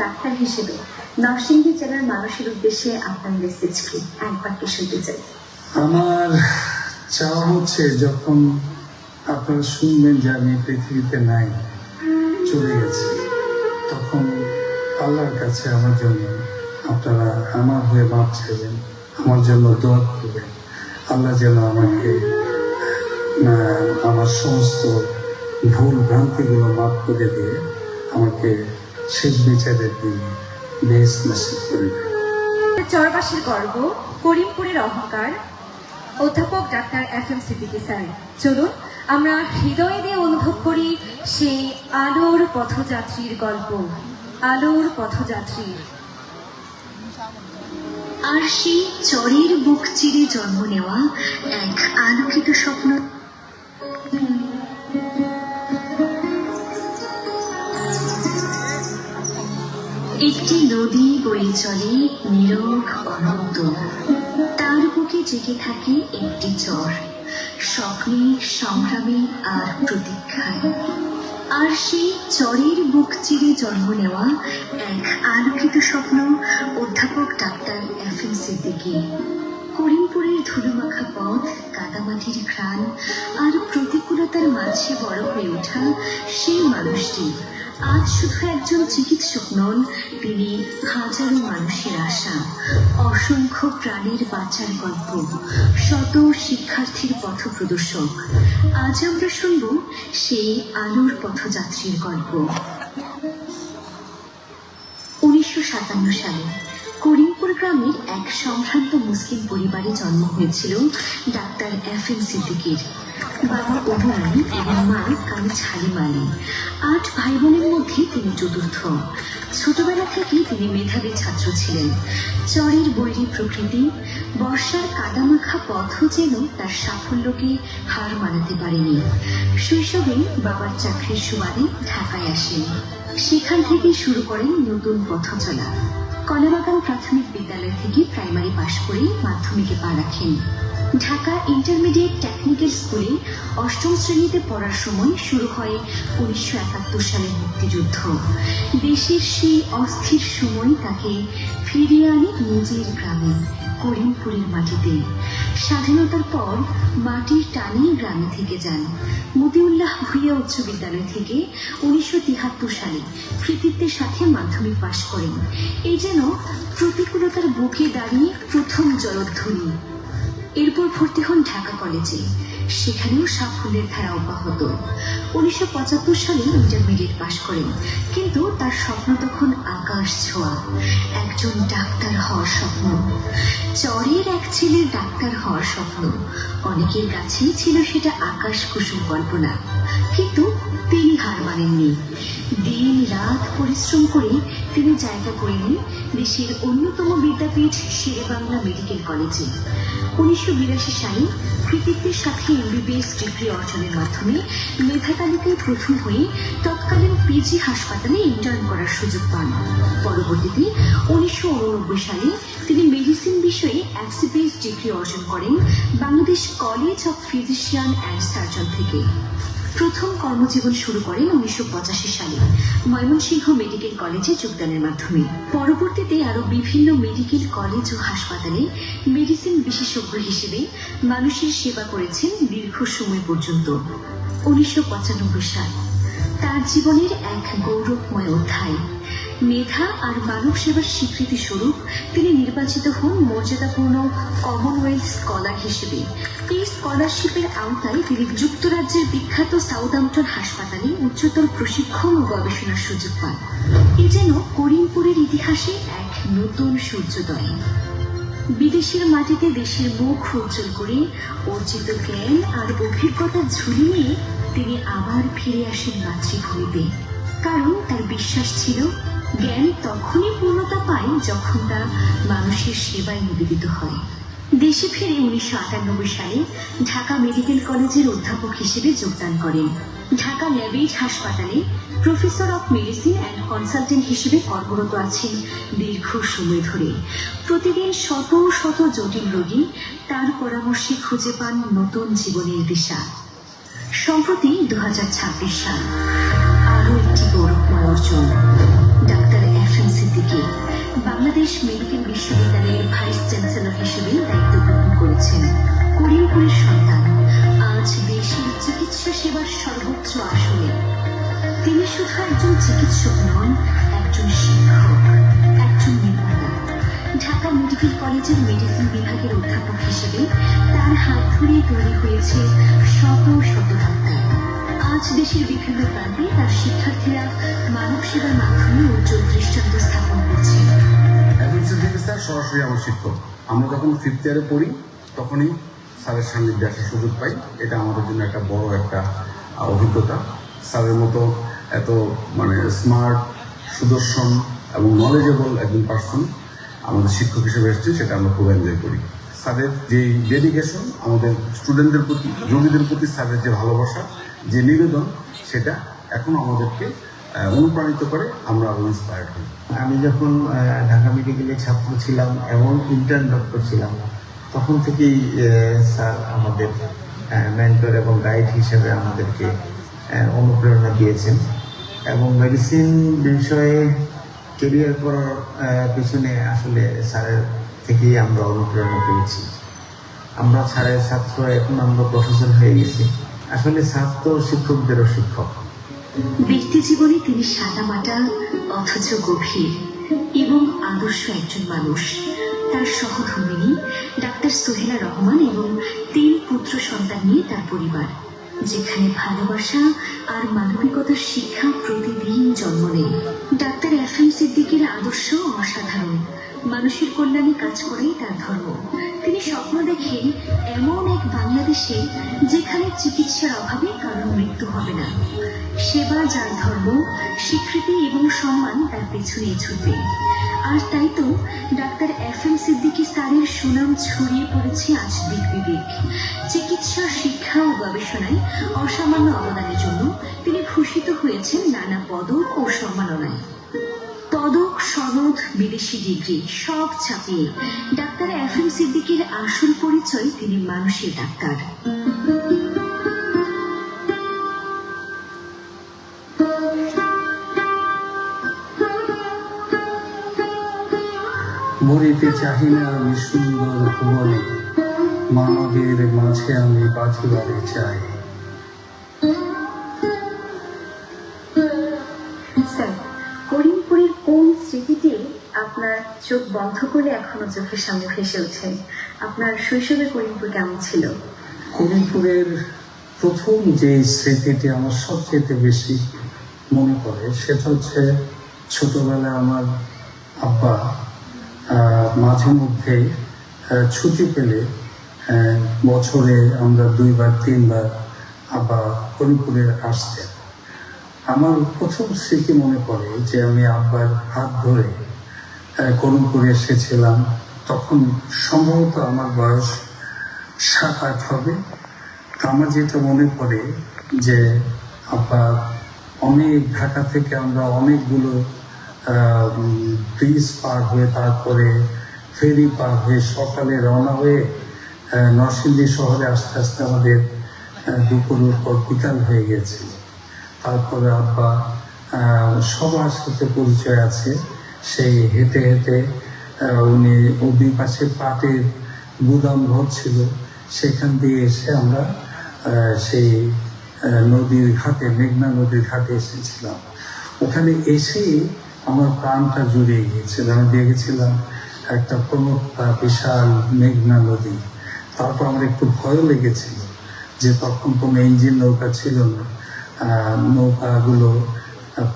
Doctor হিসেবে নরসিংদী জেলার মানুষের উদ্দেশ্যে আপনার মেসেজ কি একবার কি শুনতে চাই। আমার চাওয়া হচ্ছে যখন আপনারা শুনবেন যে আমি পৃথিবীতে নাই, চলে গেছি, তখন আল্লাহর কাছে আমার জন্য আপনারা আমার হয়ে মাপ চাইবেন, আমার জন্য দোয়া করবেন। আল্লাহ যেন আমাকে আমার সমস্ত ভুল ভ্রান্তিগুলো মাফ করে দিয়ে আমাকে শেষ বিচারের দিন বেশ নসিব করে দেয়। চরবাসীর গর্ব, করিমপুরের অহংকার, অধ্যাপক ডাক্তার FM সিদ্দিকী স্যার। চলুন আমরা হৃদয় দিয়ে অনুভব করি সেই আলোর পথযাত্রীর গল্প, আলোর পথযাত্রীর। আর সেই চরের বুক চিরে জন্ম নেওয়া এক আলোকিত স্বপ্ন। একটি নদী বয়ে চলে নীরব অনন্ত, তার বুকে জেগে থাকে একটি চর, স্বপ্নে, সংগ্রামে আর প্রতীক্ষায়। আর সেই চরের বুক চিরে জন্ম নেওয়া এক আলোকিত স্বপ্ন অধ্যাপক ডাক্তার FM সিদ্দিকী। করিমপুরের ধুলোমাখা পথ, কাদামাটির ঘ্রাণ আর প্রতিকূলতার মাঝে বড় হয়ে ওঠা সেই মানুষটি আজ শুধু একজন চিকিৎসক নন, তিনি হাজারো মানুষের আশা, অসংখ্য প্রাণীর বাঁচার গল্প, শত শিক্ষার্থীর পথপ্রদর্শক। আজ আমরা শুনব সেই আলোর পথযাত্রীর গল্প। 1957 সালে করিমপুর গ্রামের এক সম্ভ্রান্ত মুসলিম পরিবারে জন্ম হয়েছিল ডাক্তার FM সিদ্দিকীর। বাবা অবু আলী এবং মা কামিজ হালিমা আলী। 8 ভাই বোনের মধ্যে তিনি চতুর্থ। ছোটবেলা থেকেই তিনি মেধাবী ছাত্র ছিলেন। চরের বৈরী প্রকৃতি, বর্ষার কাদামাখা পথও যেন তার সাফল্যকে হার মানাতে পারেনি। শৈশবে বাবার চাকরির সুবাদে ঢাকায় আসেন। সেখান থেকেই শুরু করেন নতুন পথ চলা। কলাবাগান প্রাথমিক বিদ্যালয় থেকে প্রাইমারি পাশ করে মাধ্যমিকে পা রাখেন। ঢাকা ইন্টারমিডিয়েট টেকনিক্যাল স্কুলে 8ম শ্রেণীতে পড়ার সময় শুরু হয় 1971 সালের মুক্তিযুদ্ধ। দেশের সেই অস্থির সময় তাকে ফিরিয়ে আনে নিজের গ্রামে, করিমপুরের মাটিতে। স্বাধীনতার পর মাটির টানে গ্রামে থেকে যান। মতিউল্লাহ ভূঁইয়া উচ্চ বিদ্যালয় থেকে 1973 সালে কৃতিত্বের সাথে মাধ্যমিক পাশ করেন। এই যেন প্রতিকূলতার বুকে দাঁড়িয়ে প্রথম জয়ধ্বনি। এরপর ভর্তি হন ঢাকা কলেজে, সেখানেও সাফল্যের ধারা অব্যাহত। 1975 সালে ইন্টারমিডিয়েট পাশ করেন, কিন্তু তার স্বপ্ন তখন আকাশ ছোঁয়া, একজন ডাক্তার হওয়ার স্বপ্ন। চরের এক ছেলের ডাক্তার হওয়ার স্বপ্ন। অনেকের কাছেই ছিল সেটা আকাশ কুসুম কল্পনা, কিন্তু তিনি হার মানেননি। দিন রাত পরিশ্রম করে তিনি জায়গা করে নেন দেশের অন্যতম বিদ্যাপীঠ শেরেবাংলা মেডিকেল কলেজে। 1982 সালে কৃতিত্বের সাথে MBBS ডিগ্রি অর্জনের মাধ্যমে মেধা তালিকায় প্রথম হয়ে তৎকালীন পিজি হাসপাতালে ইন্টার্ন করার সুযোগ পান। পরবর্তীতে 1989 সালে তিনি মেডিসিন বিষয়ে FCPS ডিগ্রি অর্জন করেন Bangladesh college of physician and surgeon থেকে। প্রথম কর্মজীবন শুরু করেন 1985 সালে ময়মনসিংহ মেডিকেল কলেজে যোগদানের মাধ্যমে। পরবর্তীতে আরো বিভিন্ন মেডিকেল কলেজ ও হাসপাতালে মেডিসিন বিশেষজ্ঞ হিসেবে মানুষের সেবা করেছেন দীর্ঘ সময় পর্যন্ত। 1995 সাল তার জীবনের এক গৌরবময় অধ্যায়। মেধা আর মানব সেবার স্বীকৃতি স্বরূপ তিনি নির্বাচিত হন মর্যাদাপূর্ণ কমনওয়েলথ স্কলার হিসেবে। এই স্কলারশিপের আওতায় তিনি যুক্তরাজ্যের বিখ্যাত সাউদাম্পটন হাসপাতালে উচ্চতর প্রশিক্ষণ ও গবেষণার সুযোগ পান। এ যেন করিমপুরের ইতিহাসে এক নতুন সূর্যোদয়। বিদেশের মাটিতে দেশের মুখ উজ্জ্বল করে অর্জিত জ্ঞান আর অভিজ্ঞতার ঝুলি নিয়ে তিনি আবার ফিরে আসেন মাতৃভূমিতে। কারণ তার বিশ্বাস ছিল জ্ঞান তখনই পূর্ণতা পায় যখন তা মানুষের সেবায় নিবেদিত হয়। দেশে ফিরে 1998 সালে ঢাকা মেডিকেল কলেজের অধ্যাপক হিসেবে যোগদান করেন। ঢাকা ল্যাবেজ হাসপাতালে professor of medicine and consultant হিসেবে কর্মরত আছেন দীর্ঘ সময় ধরে। প্রতিদিন শত শত জটিল রোগী তার পরামর্শে খুঁজে পান নতুন জীবনের দিশা। সম্প্রতি 2026 সাল আরও একটি গৌরবময় অর্জন। ডাক্তার FM বাংলাদেশ মেডিকেল বিশ্ববিদ্যালয়ের ভাইস চ্যান্সেলর হিসেবে দায়িত্ব গ্রহণ করেছেন। করিমপুরের সন্তান আজ দেশের চিকিৎসা সেবার সর্বোচ্চ আসনে। তিনি শুধু একজন চিকিৎসক নন, একজন শিক্ষক, একজন নির্মাতা। ঢাকা মেডিকেল কলেজের মেডিসিন বিভাগের অধ্যাপক হিসেবে তার হাত ধরে তৈরি হয়েছে শত শত ডাক্তার। আজ দেশের বিভিন্ন প্রান্তে তার শিক্ষার্থীরা মানব সেবার মাধ্যমে উজ্জ্বল দৃষ্টান্ত স্থাপন করছে। স্যার সরাসরি আমার শিক্ষক। আমরা যখন 5th ইয়ারে পড়ি তখনই স্যারের সান্নিধ্যে আসার সুযোগ পাই। এটা আমাদের জন্য একটা বড় একটা অভিজ্ঞতা। স্যারের মতো এত স্মার্ট, সুদর্শন এবং নলেজেবল একজন পার্সন আমাদের শিক্ষক হিসেবে এসেছে, সেটা আমরা খুব এনজয় করি। স্যারের যে ডেডিকেশন, আমাদের স্টুডেন্টদের প্রতি, রোগীদের প্রতি স্যারের যে ভালোবাসা, যে নিবেদন, সেটা এখনো আমাদেরকে অনুপ্রাণিত করে, আমরা আরো ইন্সপায়ার্ড হই। আমি যখন ঢাকা মেডিকেলের ছাত্র ছিলাম এবং ইন্টার্ন ডক্টর ছিলাম, তখন থেকেই স্যার আমাদের মেন্টর এবং গাইড হিসেবে আমাদেরকে অনুপ্রেরণা দিয়েছেন এবং মেডিসিন বিষয়ে কেরিয়ার করার পিছনে আসলে স্যারের থেকেই আমরা অনুপ্রেরণা পেয়েছি। আমরা স্যারের ছাত্র, এখন আমরা প্রফেসর হয়ে গেছি। আসলে স্যার তো শিক্ষকদেরও শিক্ষক। ব্যক্তি জীবনে তিনি সাদামাটা অথচ গভীর এবং আদর্শ একজন মানুষ। তার সহধর্মিণী ডাক্তার সোহেলা রহমান এবং 3 পুত্র সন্তান নিয়ে তার পরিবার, যেখানে ভালোবাসা আর মানবিকতার শিক্ষা প্রতিদিন জন্ম নেয়। ডাক্তার FM সিদ্দিকীর আদর্শ অসাধারণ। মানুষের কল্যাণে কাজ করেই তার ধর্ম। তিনি স্বপ্ন দেখেন এমন এক বাংলাদেশে যেখানে চিকিৎসার অভাবে কারোর মৃত্যু হবে না। সেবা যার ধর্ম, স্বীকৃতি এবং সম্মান তার পেছনেই ছুটবে। আর তাই তো ডাক্তার FM সিদ্দিকী স্যারের সুনাম ছড়িয়ে পড়েছে আজ দিক বিবেক। চিকিৎসা, শিক্ষা ও গবেষণায় অসামান্য অবদানের জন্য তিনি ভূষিত হয়েছেন নানা পদক ও সম্মাননায়। পদক, সনদ, বিদেশি ডিগ্রি সব ছাপিয়ে ডাক্তার FM সিদ্দিকীর আসল পরিচয় তিনি মানুষের ডাক্তার। মরিতে চাহি না আমি সুন্দর ভুবনে, মানবের মাঝে আমি বাঁচিবারে চাই। স্যার, করিমপুরের কোন স্মৃতিটি আপনার চোখ বন্ধ করলে এখনো চোখের সামনে ভেসে ওঠে? আপনার শৈশবে করিমপুর কেমন ছিল? করিমপুরের প্রথম যে স্মৃতিটি আমার সবচেয়ে বেশি মনে পড়ে, সেটা হচ্ছে ছোটবেলায় আমার আব্বা মাঝে মধ্যে ছুটি পেলে বছরে আমরা 2 বা 3 বার আব্বা করিমপুরে আসতেন। আমার প্রথম স্মৃতি মনে পড়ে যে আমি আব্বার হাত ধরে করিমপুরে এসেছিলাম। তখন সম্ভবত আমার বয়স 7-8 হবে। আমার যেটা মনে পড়ে যে আব্বা ঢাকা থেকে আমরা অনেকগুলো ব্রিজ পার হয়ে, তারপরে ফেরি পার হয়ে সকালে রওনা হয়ে নরসিংদী শহরে আস্তে আস্তে আমাদের দুপুরের পর বিকাল হয়ে গেছে। তারপরে আব্বা সবার সাথে পরিচয় আছে, সেই হেঁটে হেঁটে উনি দুই পাশে পাটের গুদাম ঘর ছিল, সেখান দিয়ে এসে আমরা সেই নদীর ঘাটে, মেঘনা নদীর ঘাটে এসেছিলাম। ওখানে এসেই আমার প্রাণটা জুড়িয়ে গিয়েছিল। আমি দেখেছিলাম একটা প্রমত্তা বিশাল মেঘনা নদী। তারপর আমার একটু ভয় লেগেছিল যে তখন কোনো ইঞ্জিন নৌকা ছিল না। নৌকাগুলো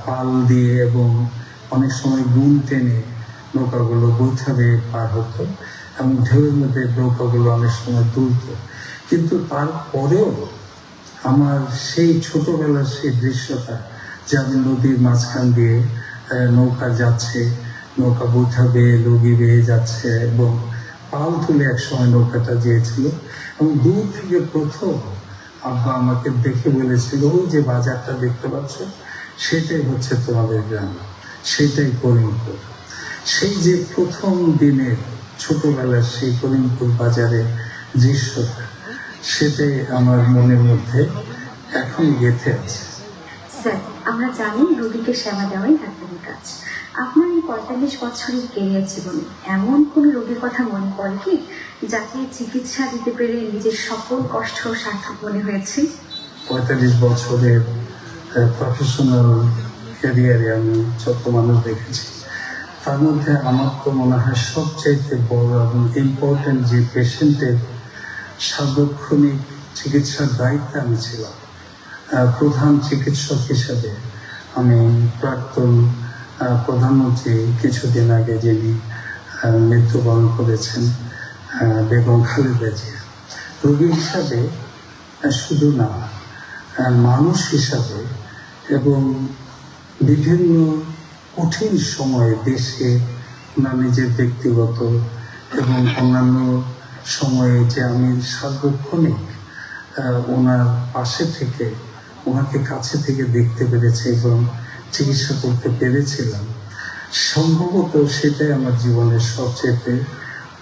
পাল দিয়ে এবং অনেক সময় গুণ টেনে নৌকাগুলো বৈঠাবে পার হতো এবং ঢেউয়ের মধ্যে নৌকাগুলো অনেক সময় তুলত। কিন্তু তারপরেও আমার সেই ছোটবেলার সেই দৃশ্যটা, যে আমি নদীর মাঝখান দিয়ে নৌকা যাচ্ছে, নৌকা বৈঠা বেয়ে লগি বেয়ে যাচ্ছে এবং পাল তুলে একসময় নৌকাটা যেয়েছিল। এবং দূর থেকে প্রথম আব্বা আমাকে দেখে বলেছিল, ওই যে বাজারটা দেখতে পাচ্ছ, সেটাই হচ্ছে তোমাদের গ্রাম, সেটাই করিমপুর। সেই যে প্রথম দিনের ছোটবেলার সেই করিমপুর বাজারের দৃশ্যটা, সেটাই আমার মনের মধ্যে এখন গেঁথে আছে। স্যার, আমরা জানি রোগীকে সেবা দেওয়াই ডাক্তারের কাজ। আপনার এই 45 বছরের ক্যারিয়ার জীবনে এমন কোনো রোগীর কথা মনে পড়ে কি যাকে চিকিৎসা দিতে পেরে নিজের সকল কষ্ট সার্থক মনে হয়েছে? 45 বছরের প্রফেশনাল ক্যারিয়ারে আমি যত মানুষ দেখেছি, তার মধ্যে আমার তো মনে হয় সবচাইতে বড় এবং ইম্পর্টেন্ট যে পেশেন্টের সার্বক্ষণিক চিকিৎসার দায়িত্বে আমি ছিলাম। প্রধান চিকিৎসক হিসাবে আমি প্রাক্তন প্রধানমন্ত্রী কিছুদিন আগে যিনি মৃত্যুবরণ করেছেন, বেগম খালেদা জিয়া, রোগী হিসাবে শুধু না, মানুষ হিসাবে এবং বিভিন্ন কঠিন সময়ে দেশে ওনার নিজের ব্যক্তিগত এবং অন্যান্য সময়ে যে আমি সার্বক্ষণিক ওনার পাশে থেকে ওনাকে কাছে থেকে দেখতে পেরেছি এবং চিকিৎসা করতে পেরেছিলাম, সম্ভবত সেটাই আমার জীবনের সবচেয়ে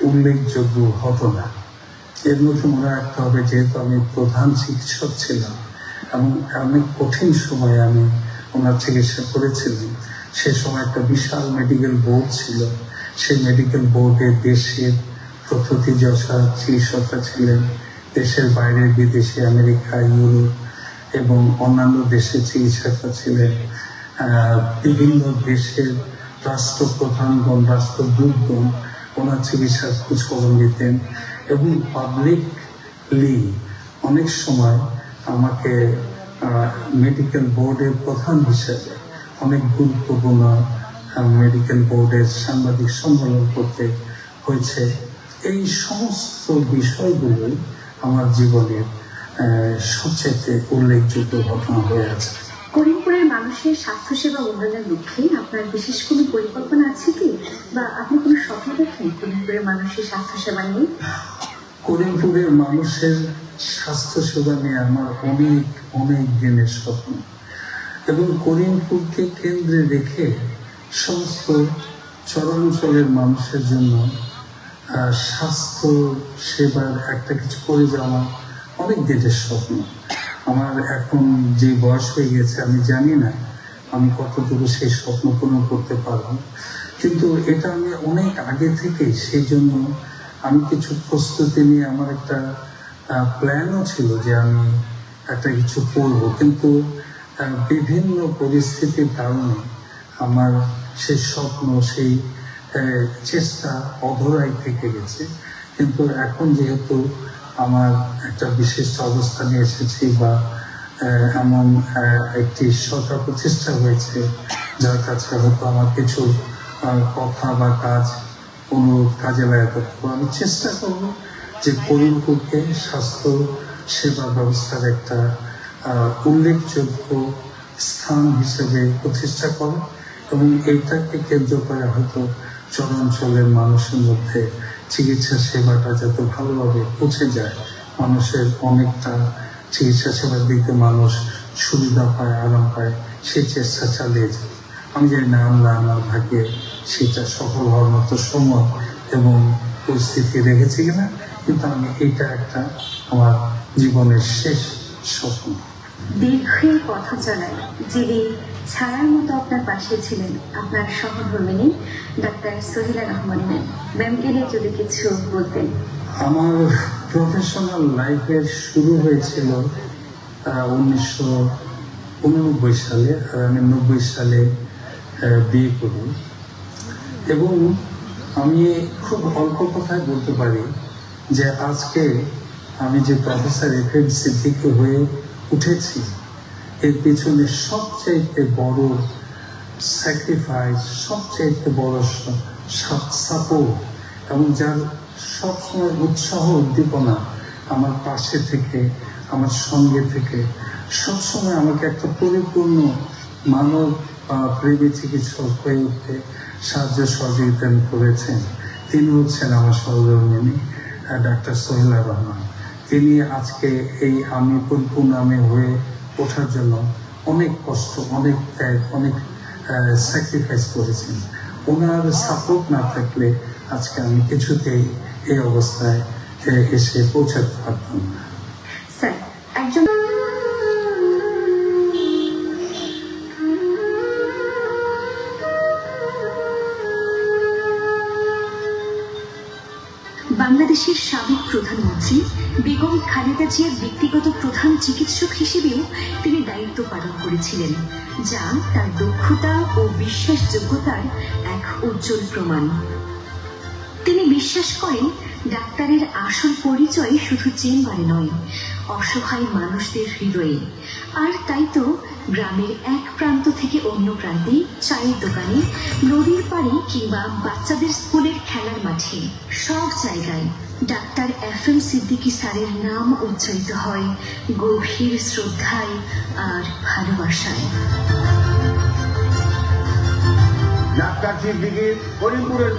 উল্লেখযোগ্য ঘটনা। এর মধ্যে মনে রাখতে হবে, যেহেতু আমি প্রধান চিকিৎসক ছিলাম এবং অনেক কঠিন সময়ে আমি ওনার চিকিৎসা করেছিলাম, সে সময় একটা বিশাল মেডিকেল বোর্ড ছিল। সেই মেডিকেল বোর্ডে দেশের প্রথিতযশা চিকিৎসকরা ছিলেন, দেশের বাইরে বিদেশে আমেরিকা, ইউরোপ এবং অন্যান্য দেশের চিকিৎসকরা ছিলেন। বিভিন্ন দেশের রাষ্ট্রপ্রধানগণ, রাষ্ট্রদূতগণ ওনার চিকিৎসার খোঁজখবর নিতেন এবং পাবলিকলি অনেক সময় আমাকে মেডিকেল বোর্ডের প্রধান হিসেবে অনেক গুরুত্বপূর্ণ মেডিকেল বোর্ডের সাংবাদিক সম্মেলন করতে হয়েছে। এই সমস্ত বিষয়গুলোই আমার জীবনের সবচেয়ে উল্লেখযোগ্য ঘটনা হয়ে আছে। করিমপুরের মানুষের স্বাস্থ্যসেবা উন্নয়নের লক্ষ্যে আপনার বিশেষ কোনো পরিকল্পনা আছে কি, বা আপনি কোনো স্বপ্ন দেখেন করিমপুরের মানুষের স্বাস্থ্যসেবা নিয়ে? করিমপুরের মানুষের স্বাস্থ্যসেবা নিয়ে আমার অনেক অনেক দিনের স্বপ্ন, এবং করিমপুরকে কেন্দ্রে রেখে সমস্ত চরাঞ্চলের মানুষের জন্য স্বাস্থ্য সেবার একটা কিছু করে যাওয়া অনেক দিনের স্বপ্ন। আমার এখন যে বয়স হয়ে গেছে, আমি জানি না আমি কতটুকু সেই স্বপ্ন পূরণ করতে পারবো, কিন্তু এটা আমি অনেক আগে থেকেই, সেই জন্য আমি কিছু প্রস্তুতি নিয়ে আমার একটা প্ল্যানও ছিল যে আমি একটা কিছু করবো, কিন্তু বিভিন্ন পরিস্থিতির কারণে আমার সেই স্বপ্ন, সেই চেষ্টা অধরাই থেকে গেছে। কিন্তু এখন যেহেতু আমার একটা বিশিষ্ট অবস্থানে এসেছি, বা এমন একটি সরকার প্রতিষ্ঠা হয়েছে যার কাছে হয়তো আমার কিছু কথা বা কাজ অনুরোধ কাজে লাগাতে পারবো, আমি চেষ্টা করব যে করিমপুরকে স্বাস্থ্য সেবা ব্যবস্থার একটা উল্লেখযোগ্য স্থান হিসেবে প্রতিষ্ঠা করা, এবং এইটাকে কেন্দ্র করে হয়তো চরাঞ্চলের মানুষের মধ্যে চিকিৎসা সেবাটা যাতে ভালোভাবে পৌঁছে যায়, মানুষের অনেকটা চিকিৎসা সেবার দিকে মানুষ সুবিধা পায়, আরাম পায়, সেই চেষ্টা চালিয়ে যায়। আমি জানি না আমার ভাগ্যে সেটা সফল হওয়ার মতো সময় এবং পরিস্থিতি রেখেছি কিনা, কিন্তু আমি এইটা একটা আমার জীবনের শেষ স্বপ্ন। দীর্ঘ পথ চলায় যিনি ছায়ার মতো আপনার পাশে ছিলেন, আপনার সহধর্মিণী ডাক্তার সোহেলা রহমান ম্যামকে নিয়ে যদি কিছু বলতেন। আমার প্রফেশনাল লাইফের শুরু হয়েছিল 1989 সালে, আর আমি 90 সালে বিয়ে করি, এবং আমি খুব অল্প কথায় বলতে পারি যে আজকে আমি যে প্রফেসর FM সিদ্দিকী হয়ে উঠেছি, এর পিছনে সবচাইতে বড় স্যাক্রিফাইস, সবচাইতে বড় সাপোর্ট, এবং যার সবসময় উৎসাহ উদ্দীপনা আমার পাশে থেকে, আমার সঙ্গে থেকে সবসময় আমাকে একটা পরিপূর্ণ মানব প্রেমী চিকিৎসক হয়ে উঠতে সাহায্য সহযোগিতা করেছেন, তিনি হচ্ছেন আমার সহধর্মিণী ডাক্তার সোহেলা রহমান। তিনি আজকে এই আমি পরিপূর্ণ আমি হয়ে ওঠার জন্য অনেক কষ্ট, অনেক ত্যাগ, অনেক স্যাক্রিফাইস করেছেন। ওনার সাপোর্ট না থাকলে আজকে আমি কিছুতেই এই অবস্থায় এসে পৌঁছাতে পারতাম না। স্যার, একজন বাংলাদেশের সাবেক প্রধানমন্ত্রী বেগম খালেদা জিয়ার ব্যক্তিগত প্রধান চিকিৎসক হিসেবেও তিনি দায়িত্ব পালন করেছিলেন, যা তার দক্ষতা ও বিশ্বাসযোগ্যতার এক উজ্জ্বল প্রমাণ। তিনি বিশ্বাস করেন ডাক্তারের আসল পরিচয় শুধু চেম্বারে নয়, অসহায় মানুষদের হৃদয়ে। আর তাই তো গ্রামের এক প্রান্ত থেকে অন্য প্রান্তে, চায়ের দোকানে, নদীর পাড়ে কিংবা বাচ্চাদের স্কুলের খেলার মাঠে, সব জায়গায় ডাক্তার FM সিদ্দিকী স্যারের নাম উচ্চারিত হয় গভীর শ্রদ্ধায় আর ভালোবাসায়। ডাক্তার সিদ্দিকীর করিমপুরের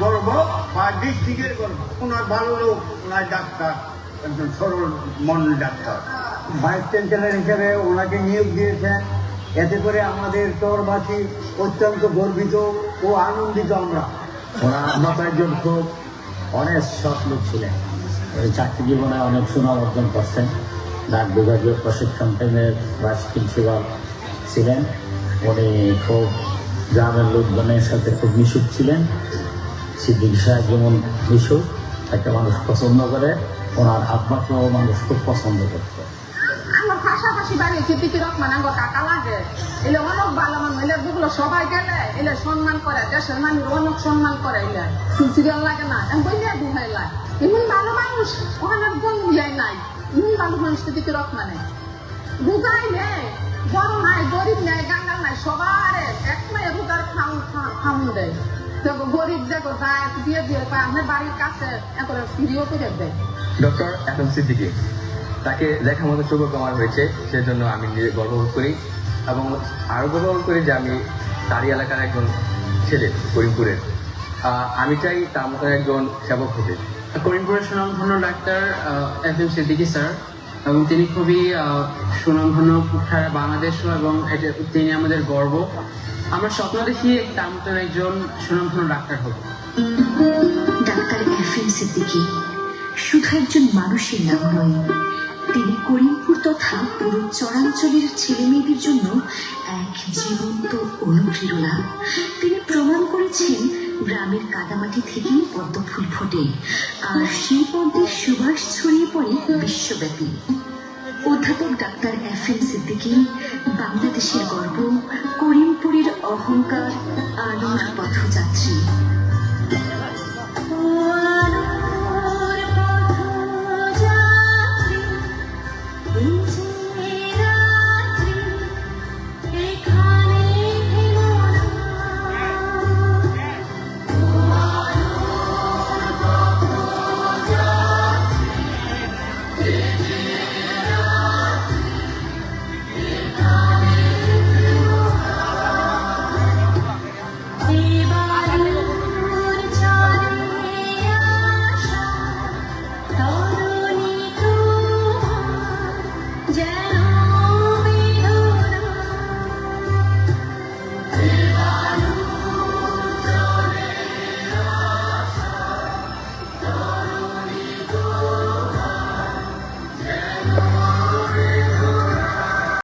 গর্ব বা ডিস্ট্রিক্টের গর্ব। ওনার ভালো লোক, ওনার ডাক্তার, একজন সরল মন ডাক্তার। ভাইস চ্যান্সেলর হিসেবে ওনাকে নিয়োগ দিয়েছেন, এতে করে আমাদের চরবাসী অত্যন্ত গর্বিত ও আনন্দিত আমরা। ওনার মাথায় একজন খুব অনেক সৎ লোক ছিলেন। ওই চাকরি জীবনে অনেক সুনাম অর্জন করছেন। ডাক বিভাগীয় প্রশিক্ষণ কেন্দ্রের ভাইস প্রিন্সিপাল ছিলেন। উনি খুব গ্রামের লোকজনের সাথে খুব মিশুক ছিলেন। সিদ্দিকী সাহেব যেমন মিশুক, একটা মানুষ পছন্দ করে, ওনার আত্মাকেও মানুষ খুব পছন্দ করত। আমার পাশাপাশি বাড়ি সিদ্দিকী রহমান আমার কাকা লাগে, এলে অনেক ভালো মানুষ, এলে যেগুলো সবাই গেলে এলে সম্মান করে, দেশের মানুষ অনেক সম্মান করে, এলে সিরিয়াল লাগে না, আমি বললে ঘুমাইলাম। এমন ভালো মানুষ ওখানে একদম ইয়ে নাই, এমন ভালো মানুষ সিদ্দিকী রহমানে রোগাই নেই, বড় নাই, গরিব নেই, গাঙ্গাল নাই, সবার এক মেয়ে রোগার খাওয়ান দেয়। গরিব দেখো দিয়ে দিয়ে আমার বাড়ির কাছে একবার ফিরিও করে দেয়। ডক্টর FM সিদ্দিকী, তাকে দেখার মতো সৌভাগ্য আমার হয়েছে, সেজন্য আমি নিজে গর্ববোধ করি এবং আরও গর্ববোধ করি যে আমি তারই এলাকার একজন ছেলে, করিমপুরের। আমি চাই তার মতো একজন সেবক হতে। করিমপুরের সুনামধন্য ডাক্তার FM সিদ্দিকী স্যার, এবং তিনি খুবই সুনামধন্য সারা বাংলাদেশ, এবং তিনি আমাদের গর্ব। আমরা স্বপ্ন দেখি তার মতন একজন সুনামধন্য ডাক্তার হব। ডাক্তার FM সিদ্দিকী শুধু একজন মানুষের নাম নয়, তিনি করিমপুর তথা পুরো চরাঞ্চলের ছেলে মেয়েদের জন্য এক জীবন্ত অনুপ্রেরণা। তিনি প্রমাণ করেছেন গ্রামের কাদামাটি থেকেই পদ্ম ফুল ফোটে, আর সেই পদ্মের সুবাস ছড়িয়ে পড়ে বিশ্বব্যাপী। অধ্যাপক ডাক্তার FM সিদ্দিকী বাংলাদেশের গর্ব, করিমপুরের অহংকার, আলোর পথযাত্রী।